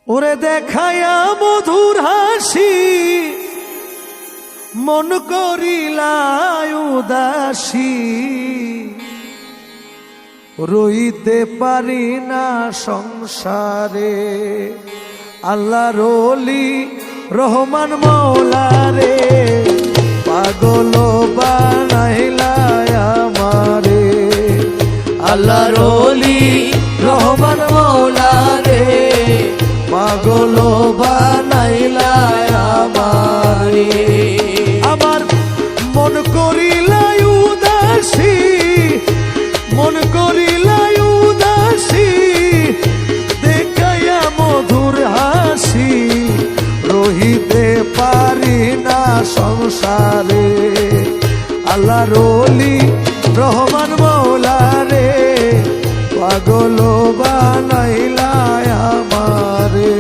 ওরে দেখায়া মধুর হাসি মন করিলাই উদাসী, রইতে পারি না সংসারে। আল্লাহর ওলি রহমান মওলারে, পাগল বানাইলাই আমারে। আল্লাহর ওলি রহমান মওলারে, পাগল বানাইলাই আমারে। আমার মন করিলাই উদাসী, মন করিলাই উদাসী, দেখাইয়া মধুর হাসি, রহিতে পারি না সংসারে। আল্লাহর ওলি রহমান মওলারে, পাগল বানাইলাই আমারে।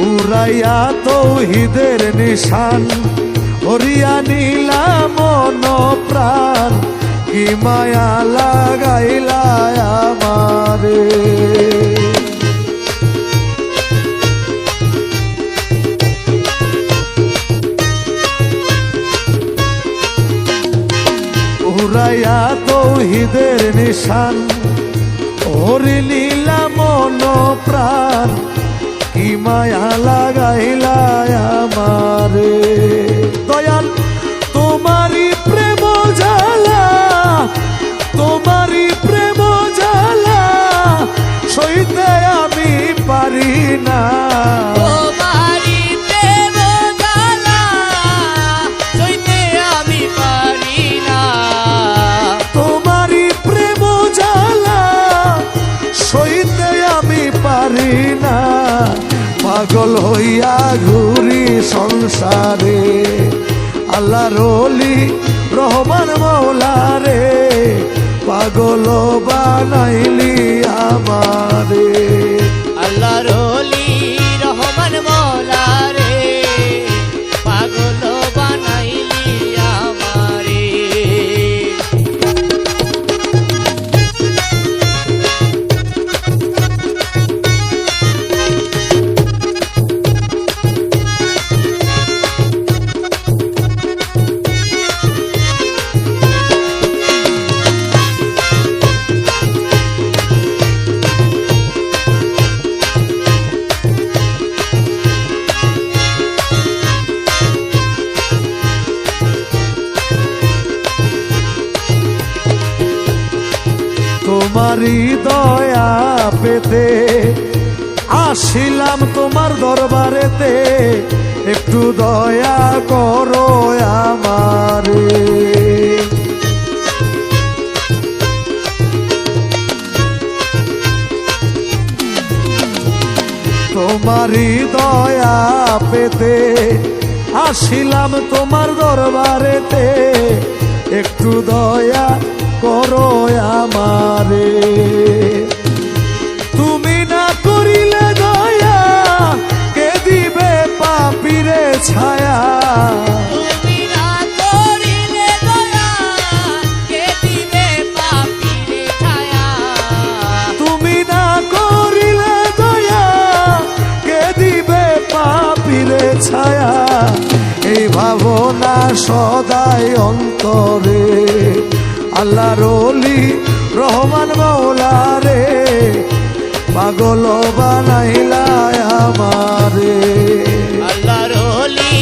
উড়াইয়া তৌহিদের নিশান, হরিয়া নীলা মন প্রাণ, কি মায়া লাগাইলা আমারে। উড়াইয়া তৌহিদের নিশান, হরি নীলা মন প্রাণ, কি মায়া লাগাইলাই আমারে। দয়াল তোমারি প্রেম জ্বালা, তোমারি প্রেম জ্বালা, সইতে আমি পারি না। তোমারি প্রেম জ্বালা, সইতে আমি পারি না। তোমারি প্রেম জ্বালা, সইতে আমি পারি না। পাগল হইয়া ঘুরি সংসারে। আল্লাহর ওলি রহমান মওলারে, পাগল বানাইলি আমারে। আল্লাহর ওলি রহমান মওলারে, পাগল বানাইলি আমারে। তোমারি দয়া পেতে আসিলাম তোমার দরবারেতে, একটু দয়া করো আমারে। তোমারি দয়া পেতে আসিলাম তোমার দরবারেতে, একটু দয়া করো আমারে। তুমি না করিলে দয়া, কে দিবে পাপীরে ছায়া। তুমি না করিলে দয়া, কে দিবে পাপীরে ছায়া। তুমি না করিলে দয়া, কে দিবে পাপীরে ছায়া। এই ভাবনা সদাই অন্তরে। আল্লাহর ওলি রহমান মওলারে, পাগল বানাইলাই আমারে। আল্লাহর ওলি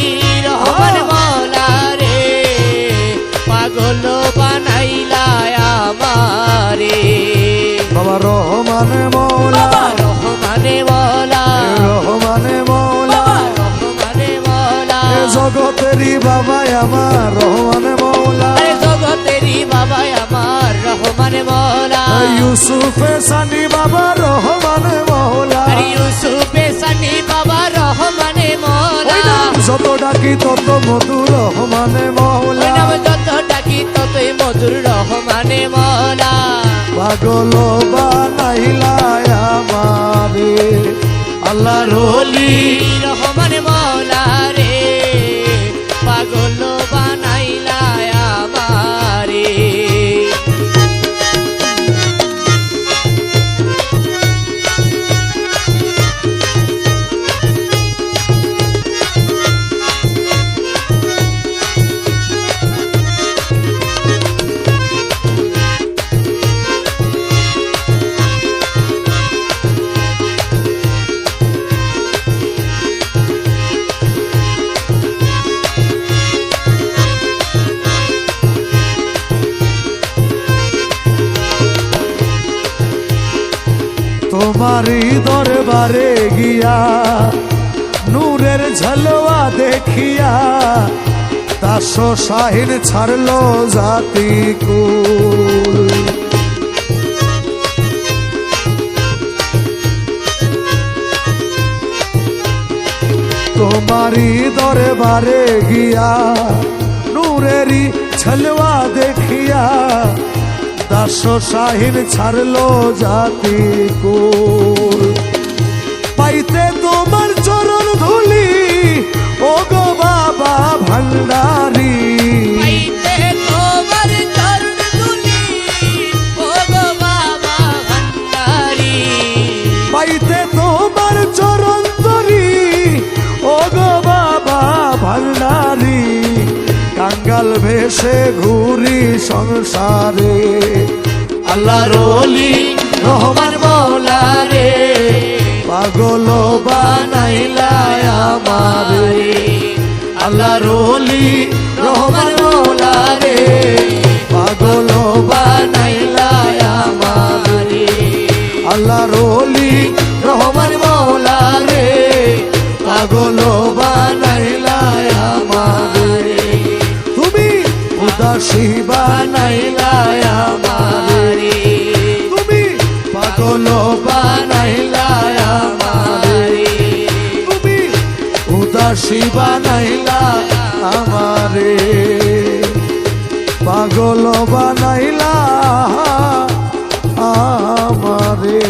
রহমান মওলারে, পাগল বানাইলা আমারে। বাবা রহমান মওলা, রহমান জগতেরই বাবা আমার রহমান মৌলা, আরে জগতেরই বাবা আমার রহমান মৌলা, ইউসুফে সানি বাবা রহমান মৌলা, আরে ইউসুফে সানি বাবা রহমান মৌলা, ওই নাম যত ডাকি তত মধুর রহমান ওই মৌলা, নাম যত ডাকি ততই মধুর রহমান মৌলা। পাগল বানাইলা আমারে আল্লাহর ওলি, রহমান মৌলা রে, পাগল বানাইলা আমারে। তোমারই দরবারে গিয়া নূরের ঝলওয়া দেখিয়া দাস শাহিন ছাড়লো জাতি কুল, তোমারই দরবারে গিয়া নূরেরই ঝলওয়া দেখিয়া দাস শাহিন ছাড়লো জাতি কুল, পাইতে তোমার চরণ ধুলি ও গো বাবা ভান্ডারি, পাইতে তোমার চরণ ধুলি ও গো বাবা ভান্ডারি, পাইতে তোমার চরণ ধুলি ও গো বাবা ভান্ডারি, কাঙ্গাল ভেসে ঘুরি সংসারে আল্লাহর ওলি রহমান মৌলা রে, পাগল বানাইলা আমারে আল্লাহর ওলি রহমান মৌলা রে, পাগল বানাইলা আমারে আল্লাহর ওলি রহমান মৌলা রে, পাগল বানাইলা আমারে, তুমি উদাসী বানাইলা আমারে, তুমি পাগল বানাইলা আমারে, তুমি উদাসী বানাইলা আমারে, পাগল বানাইলা আমারে।